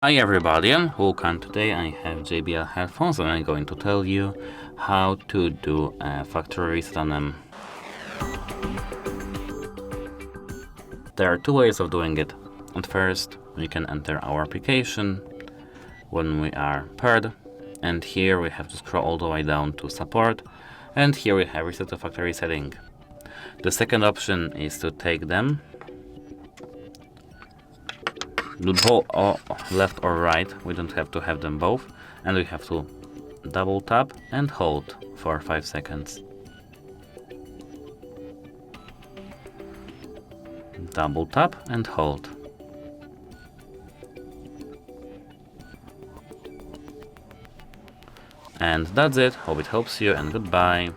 Hi everybody, I'm Hulk, today I have JBL headphones and I'm going to tell you how to do a factory reset on them. There are two ways of doing it. At first, we can enter our application when we are paired, and here we have to scroll all the way down to support, and here we have reset to factory setting. The second option is to take them, do left or right, we don't have to have them both, and we have to double tap and hold for 5 seconds. Double tap and hold. And that's it. Hope it helps you and goodbye.